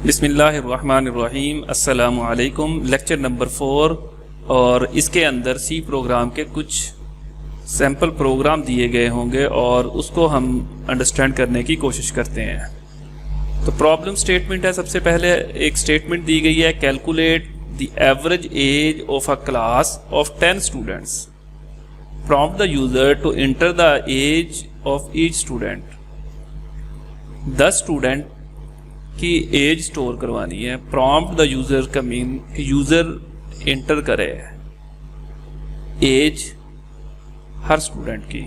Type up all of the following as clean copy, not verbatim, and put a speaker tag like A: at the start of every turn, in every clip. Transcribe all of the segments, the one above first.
A: बिस्मिल्लाहिर्रहमानिर्रहीम। अस्सलामु अलैकुम। लेक्चर नंबर 4 और इसके अंदर सी प्रोग्राम के कुछ सैम्पल प्रोग्राम दिए गए होंगे और उसको हम अंडरस्टैंड करने की कोशिश करते हैं। तो प्रॉब्लम स्टेटमेंट है। सबसे पहले एक स्टेटमेंट दी गई है, calculate the average age of a class of 10 students, prompt the user to enter the age of each student. 10 student की एज स्टोर करवानी है। प्रॉम्प्ट द यूजर का मीन कि यूजर एंटर करे एज हर स्टूडेंट की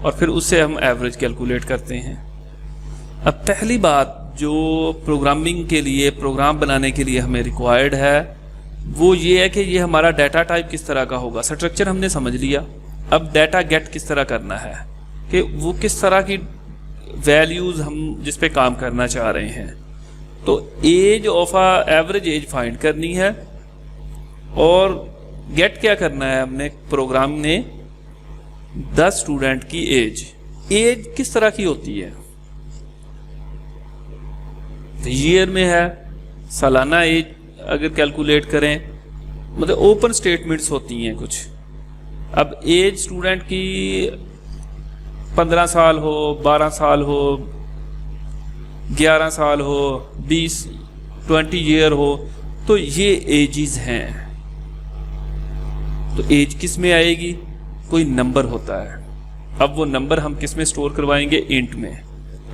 A: और फिर उससे हम एवरेज कैलकुलेट करते हैं। अब पहली बात जो प्रोग्रामिंग के लिए, प्रोग्राम बनाने के लिए हमें रिक्वायर्ड है वो ये है कि ये हमारा डाटा टाइप किस तरह का होगा। स्ट्रक्चर हमने समझ लिया, अब डाटा गेट किस तरह करना है कि वो किस तरह की वैल्यूज़ हम जिस पे काम करना चाह रहे हैं। तो age of a average age find करनी है और गेट क्या करना है हमने, प्रोग्राम ने 10 स्टूडेंट की एज किस तरह की होती है, ईयर में है, सालाना एज अगर कैलकुलेट करें, मतलब ओपन स्टेटमेंट्स होती हैं कुछ। अब एज स्टूडेंट की 15 साल हो, 12 साल हो, 11 साल हो, 20 ईयर हो, तो ये एजेस हैं। तो एज किस में आएगी, कोई नंबर होता है। अब वो नंबर हम किस में स्टोर करवाएंगे, इंट में।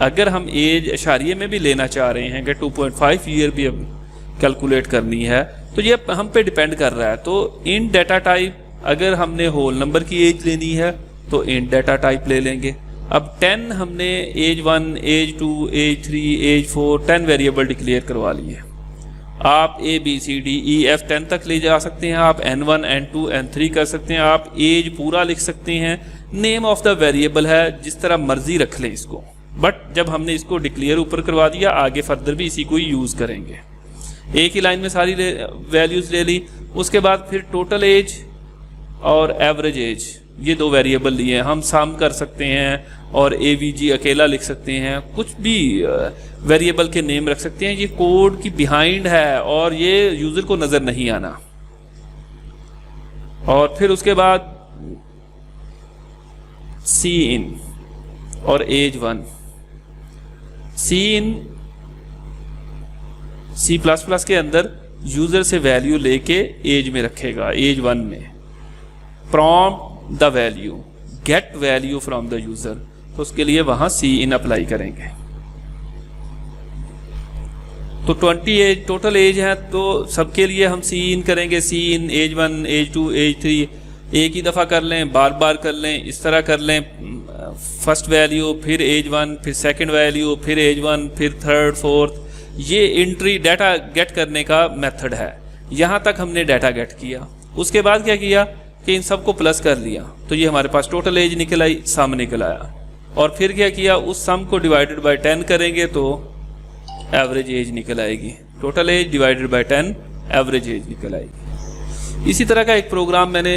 A: अगर हम एज इशारिये में भी लेना चाह रहे हैं कि 2.5 ईयर भी अब कैलकुलेट करनी है तो ये हम पे डिपेंड कर रहा है। तो इन डाटा टाइप अगर हमने होल नंबर की एज लेनी है तो इन डाटा टाइप ले लेंगे। अब 10 हमने age 1, age 2, age 3, age 4 10 variable declare करवा लिए। आप ABCDEF 10 तक ले जा सकते हैं, आप N1 N2 N3 कर सकते हैं, आप एज पूरा लिख सकते हैं। नेम ऑफ द वेरिएबल है, जिस तरह मर्जी रख लें इसको, बट जब हमने इसको डिक्लेयर ऊपर करवा दिया आगे फर्दर भी इसी को ही यूज़ करेंगे। एक ही लाइन में सारी वैल्यूज़ ले ली। उसके बाद फिर टोटल एज और एवरेज एज, ये 2 वेरिएबल लिए हैं। हम सम कर सकते हैं और AVG अकेला लिख सकते हैं, कुछ भी वेरिएबल के नेम रख सकते हैं। ये कोड की बिहाइंड है और ये यूज़र को नज़र नहीं आना। और फिर उसके बाद सी इन और एज 1। सी इन C++ के अंदर यूज़र से वैल्यू लेके एज में रखेगा, एज 1 में। Prompt the value, get value from the user, तो उसके लिए वहाँ सी इन अप्लाई करेंगे। तो 20 एज टोटल एज है तो सबके लिए हम सी इन करेंगे। सी इन एज 1, एज 2, एज 3 एक ही दफ़ा कर लें, बार बार कर लें, इस तरह कर लें। फर्स्ट वैल्यू, फिर एज 1, फिर सेकंड वैल्यू, फिर एज 1, फिर थर्ड, फोर्थ। ये एंट्री डाटा गेट करने का मेथड है। यहाँ तक हमने डाटा गेट किया। उसके बाद क्या किया कि इन सबको प्लस कर लिया तो ये हमारे पास टोटल एज निकल आई, सम निकल आया। और फिर क्या किया, उस सम को डिवाइडेड बाय 10 करेंगे तो एवरेज एज निकल आएगी। Total age divided by 10 average age निकल आएगी। इसी तरह का एक प्रोग्राम मैंने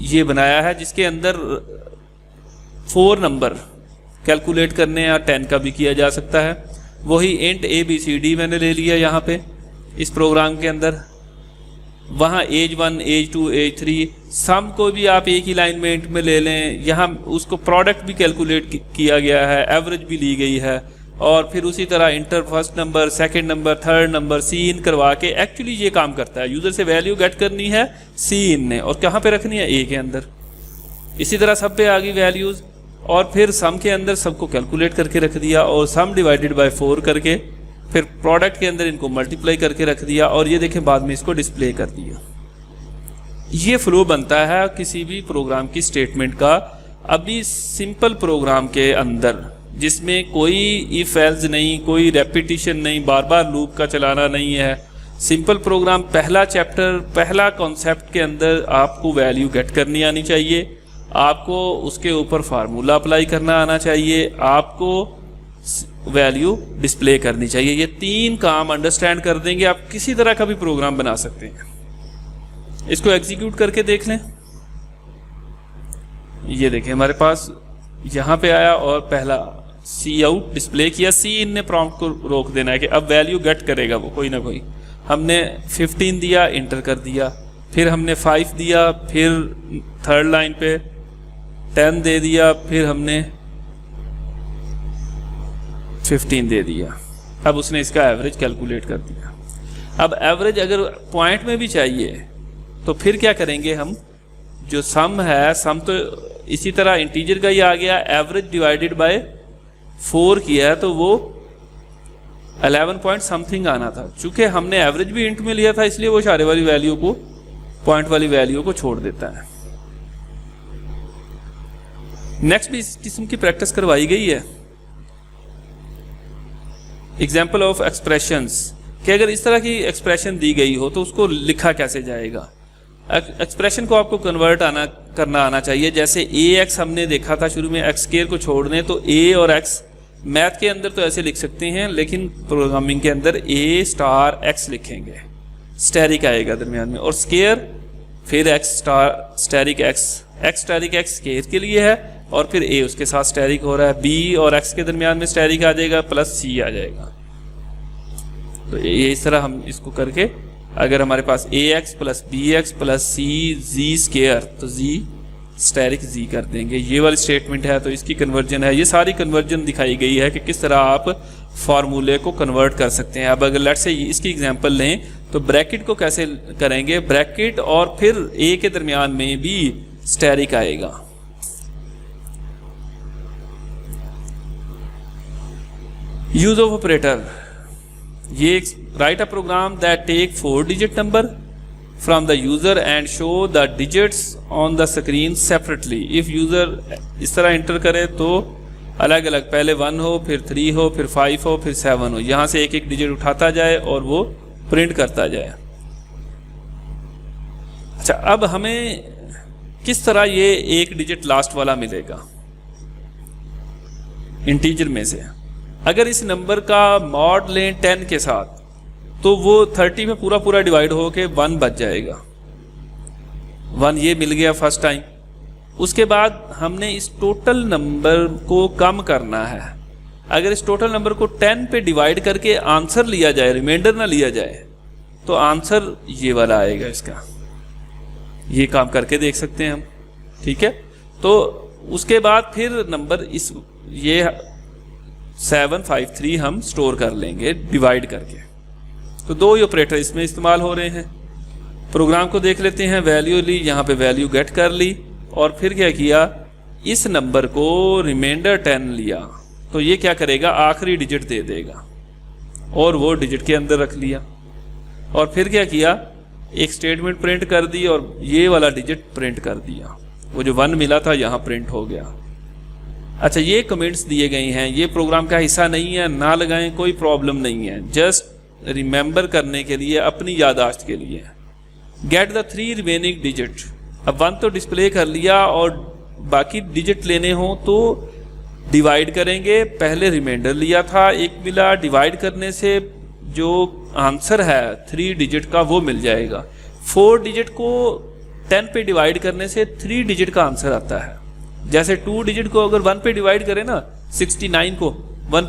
A: ये बनाया है जिसके अंदर 4 नंबर कैलकुलेट करने या 10 का भी किया जा सकता है। वही इंट ABCD मैंने ले लिया यहाँ पे इस प्रोग्राम के अंदर। वहाँ एज 1, एज 2, एज 3 सम को भी आप एक ही लाइन में इंट में ले लें। यहाँ उसको प्रोडक्ट भी कैलकुलेट किया गया है, एवरेज भी ली गई है। और फिर उसी तरह inter first number, second number, third number सी इन करवा के एक्चुअली ये काम करता है। यूज़र से वैल्यू गेट करनी है सी इन ने और कहाँ पे रखनी है, ए के अंदर। इसी तरह सब पे आ गई वैल्यूज़ और फिर सम के अंदर सबको कैलकुलेट करके रख दिया और सम डिवाइडेड बाय 4 करके फिर प्रोडक्ट के अंदर इनको मल्टीप्लाई करके रख दिया और ये देखें बाद में इसको डिस्प्ले कर दिया। ये फ्लो बनता है किसी भी प्रोग्राम की स्टेटमेंट का। अभी सिंपल प्रोग्राम के अंदर जिसमें कोई इफ एल्स नहीं, कोई रेपिटिशन नहीं, बार बार लूप का चलाना नहीं है। सिंपल प्रोग्राम, पहला चैप्टर, पहला कॉन्सेप्ट के अंदर आपको वैल्यू गेट करनी आनी चाहिए, आपको उसके ऊपर फार्मूला अप्लाई करना आना चाहिए, आपको वैल्यू डिस्प्ले करनी चाहिए। ये 3 काम अंडरस्टैंड कर देंगे आप किसी तरह का भी प्रोग्राम बना सकते हैं। इसको एग्जीक्यूट करके देख लें। ये देखें हमारे पास यहाँ पे आया और पहला सी आउट डिस्प्ले किया, सी इन ने प्रॉम्प्ट को रोक देना है कि अब वैल्यू गेट करेगा वो कोई ना कोई। हमने 15 दिया, इंटर कर दिया, फिर हमने 5 दिया, फिर थर्ड लाइन पे 10 दे दिया, फिर हमने 15 दे दिया। अब उसने इसका एवरेज कैलकुलेट कर दिया। अब एवरेज अगर पॉइंट में भी चाहिए तो फिर क्या करेंगे हम, जो सम है, सम तो इसी तरह इंटीजर का ही आ गया, एवरेज डिवाइडेड बाय 4 किया है तो वो 11 पॉइंट समथिंग आना था। चूंकि हमने एवरेज भी इंट में लिया था इसलिए वो इशारे वाली वैल्यू को, पॉइंट वाली वैल्यू को छोड़ देता है। नेक्स्ट भी इस किस्म की प्रैक्टिस करवाई गई है। एग्जाम्पल ऑफ एक्सप्रेशंस, कि अगर इस तरह की एक्सप्रेशन दी गई हो तो उसको लिखा कैसे जाएगा। एक्सप्रेशन को आपको कन्वर्ट करना आना चाहिए। जैसे ए एक्स हमने देखा था शुरू में, एक्स स्क्वायर को छोड़ दें तो ए और एक्स, मैथ के अंदर तो ऐसे लिख सकते हैं लेकिन प्रोग्रामिंग के अंदर ए स्टार एक्स लिखेंगे, स्टैरिक आएगा दरमियान में, और स्क्वायर फिर x star asterisk x, x asterisk x square के लिए है, और फिर ए उसके साथ स्टैरिक हो रहा है, बी और एक्स के दरमियान में स्टैरिक आ जाएगा, प्लस सी आ जाएगा। तो ये इस तरह हम इसको करके, अगर हमारे पास A x plus B x plus C G square, तो जी स्टैरिक जी कर देंगे। ये वाली स्टेटमेंट है तो इसकी कन्वर्जन है। ये सारी कन्वर्जन दिखाई गई है कि किस तरह आप फार्मूले को कन्वर्ट कर सकते हैं। अब अगर लेट से इसकी एग्जांपल लें तो ब्रैकेट को कैसे करेंगे, ब्रैकेट और फिर ए के दरमियान में भी स्टैरिक आएगा। यूज ऑफ ऑपरेटर, ये write a program that take 4 digit number from the user and show the digits on the screen separately. If user इस तरह एंटर करे तो अलग अलग, पहले 1 हो, फिर 3 हो, फिर 5 हो, फिर 7 हो, यहां से एक एक डिजिट उठाता जाए और वो प्रिंट करता जाए। अच्छा, अब हमें किस तरह ये एक डिजिट लास्ट वाला मिलेगा इंटीजर में से। अगर इस नंबर का मॉड लें 10 के साथ तो वो 30 में पूरा पूरा डिवाइड होके 1 बच जाएगा। 1 ये मिल गया फर्स्ट टाइम। उसके बाद हमने इस टोटल नंबर को कम करना है। अगर इस टोटल नंबर को 10 पे डिवाइड करके आंसर लिया जाए, रिमाइंडर ना लिया जाए, तो आंसर ये वाला आएगा इसका। ये काम करके देख सकते हैं हम, ठीक है। तो उसके बाद फिर नंबर इस ये 753 हम स्टोर कर लेंगे डिवाइड करके। तो 2 ही ऑपरेटर इसमें इस्तेमाल हो रहे हैं। प्रोग्राम को देख लेते हैं। वैल्यू ली, यहाँ पे वैल्यू गेट कर ली, और फिर क्या किया, इस नंबर को रिमाइंडर 10 लिया तो ये क्या करेगा, आखिरी डिजिट दे देगा, और वो डिजिट के अंदर रख लिया। और फिर क्या किया, एक स्टेटमेंट प्रिंट कर दी और ये वाला डिजिट प्रिंट कर दिया। वो जो 1 मिला था यहाँ प्रिंट हो गया। अच्छा, ये कमेंट्स दिए गए हैं, ये प्रोग्राम का हिस्सा नहीं है, ना लगाएं, कोई प्रॉब्लम नहीं है, जस्ट रिमेंबर करने के लिए, अपनी याददाश्त के लिए। Get the 3 remaining digit. अब 1 तो डिस्प्ले कर लिया और बाकी डिजिट लेने हो तो डिवाइड करेंगे। पहले रिमाइंडर लिया था, 1 मिला, डिवाइड करने से जो आंसर है 3 डिजिट का वो मिल जाएगा। 4 डिजिट को 10 पे डिवाइड करने से 3 डिजिट का आंसर आता है। जैसे 2 डिजिट को अगर 1 पे डिवाइड करें ना, 69 को 10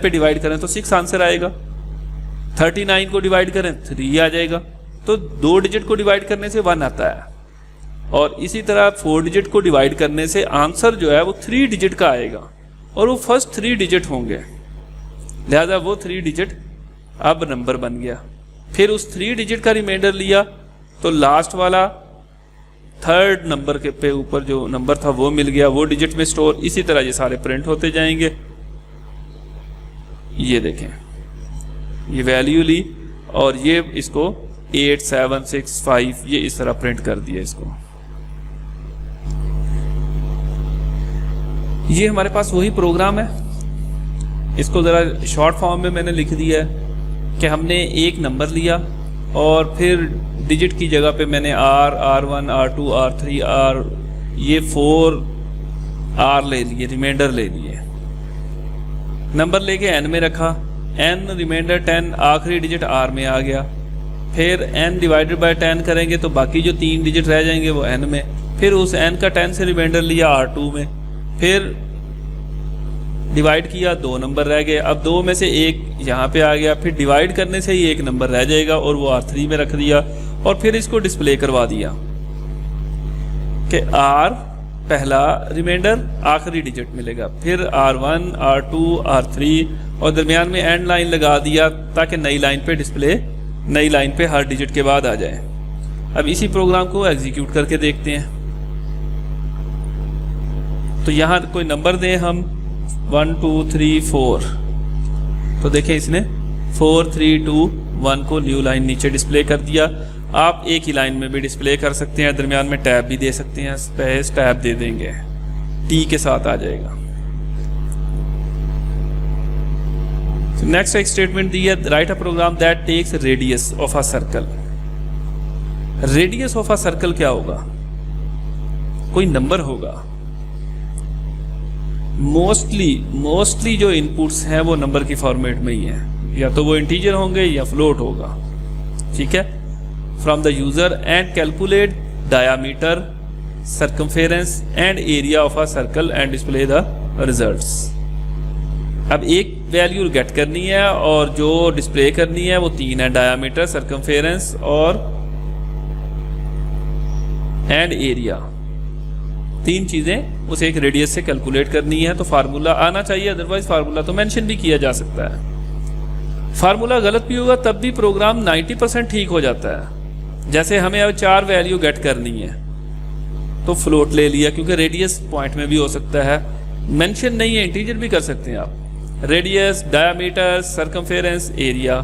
A: पे डिवाइड करें तो 6 आंसर आएगा। 39 को डिवाइड करें 3 आ जाएगा। तो 2 डिजिट को डिवाइड करने से 1 आता है, और इसी तरह 4 डिजिट को डिवाइड करने से आंसर जो है वो 3 डिजिट का आएगा, और वो फर्स्ट 3 डिजिट होंगे, लिहाजा वो 3 डिजिट अब नंबर बन गया। फिर उस 3 डिजिट का रिमाइंडर लिया तो लास्ट वाला 3rd नंबर के पे ऊपर जो नंबर था वो मिल गया, वो डिजिट में स्टोर। इसी तरह ये सारे प्रिंट होते जाएंगे। ये देखें, ये वैल्यू ली और ये इसको 8 7 6 5 ये इस तरह प्रिंट कर दिया इसको। ये हमारे पास वही प्रोग्राम है। इसको ज़रा शॉर्ट फॉर्म में मैंने लिख दिया है कि हमने एक नंबर लिया और फिर डिजिट की जगह पे मैंने R1 R2 R3 ये 4 R ले लिए, रिमाइंडर ले लिए, नंबर लेके n में रखा, n रिमाइंडर 10 आखिरी डिजिट R में आ गया। फिर n डिवाइडेड बाय 10 करेंगे तो बाकी जो 3 डिजिट रह जाएंगे वो n में। फिर उस n का 10 से रिमाइंडर लिया R2 में, फिर डिवाइड किया 2 नंबर रह गए। अब 2 में से एक यहाँ पे आ गया, फिर डिवाइड करने से ही 1 नंबर रह जाएगा और वो R3 में रख दिया और फिर इसको डिस्प्ले करवा दिया कि R पहला रिमाइंडर आखिरी डिजिट मिलेगा, फिर R1, R2, R3 और दरमियान में एंड लाइन लगा दिया ताकि नई लाइन पे डिस्प्ले, नई लाइन पे हर डिजिट के बाद आ जाए। अब इसी प्रोग्राम को एग्जीक्यूट करके देखते हैं। तो यहाँ कोई नंबर दें हम 1 2 3 4, तो देखें इसने 4 3 2 1 को न्यू लाइन नीचे डिस्प्ले कर दिया। आप एक ही लाइन में भी डिस्प्ले कर सकते हैं, दरमियान में टैब भी दे सकते हैं, स्पेस टैब दे देंगे, टी के साथ आ जाएगा। नेक्स्ट एक स्टेटमेंट दी है, write a program that takes radius of a circle. Radius of a circle क्या होगा? कोई नंबर होगा। मोस्टली जो इनपुट्स हैं वो नंबर की फॉर्मेट में ही है, या तो वो इंटीजर होंगे या फ्लोट होगा। ठीक है, from the user and calculate diameter, circumference and area of a circle and display the results. अब एक वैल्यू गेट करनी है और जो डिस्प्ले करनी है वो 3 है, डायामीटर, सर्कमफेरेंस और एंड एरिया। 3 चीजें उसे एक रेडियस से कैलकुलेट करनी है, तो फार्मूला आना चाहिए, अदरवाइज फार्मूला तो मेंशन भी किया जा सकता है। फार्मूला गलत भी होगा तब भी प्रोग्राम 90% ठीक हो जाता है। जैसे हमें अब 4 वैल्यू गेट करनी है तो फ्लोट ले लिया, क्योंकि रेडियस पॉइंट में भी हो सकता है, मेंशन नहीं है, इंटीजर भी कर सकते हैं आप। Radius, diameter, circumference, area,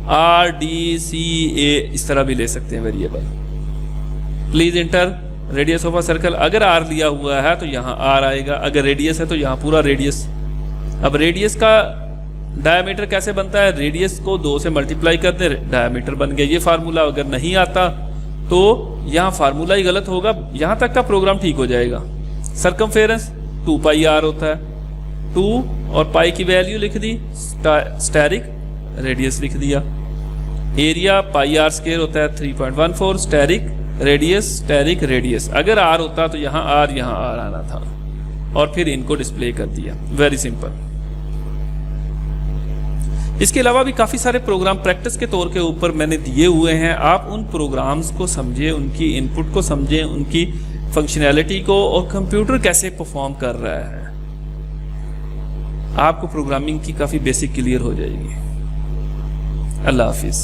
A: R, D, C, A इस तरह भी ले सकते हैं variable. Please inter radius of a circle. अगर R लिया हुआ है तो यहाँ R आएगा, अगर रेडियस है तो यहाँ पूरा रेडियस। अब रेडियस का डायमीटर कैसे बनता है? रेडियस को 2 से मल्टीप्लाई कर दे, डायमीटर बन गया। ये फार्मूला अगर नहीं आता तो यहाँ फार्मूला ही गलत होगा, यहाँ तक का प्रोग्राम ठीक हो जाएगा। सर्कमफेरेंस 2 पाई R होता है, 2 और पाई की वैल्यू लिख दी, स्टैरिक रेडियस लिख दिया। एरिया पाई R स्क्वायर होता है 3.14, स्टैरिक रेडियस, स्टैरिक रेडियस। अगर R होता तो यहाँ R आना था और फिर इनको डिस्प्ले कर दिया। Very simple. इसके अलावा भी काफ़ी सारे प्रोग्राम प्रैक्टिस के तौर के ऊपर मैंने दिए हुए हैं। आप उन प्रोग्राम्स को समझें, उनकी इनपुट को समझें, उनकी फंक्शनैलिटी को, और कंप्यूटर कैसे परफॉर्म कर रहा है। आपको प्रोग्रामिंग की काफ़ी बेसिक क्लियर हो जाएगी। अल्लाह हाफिज़।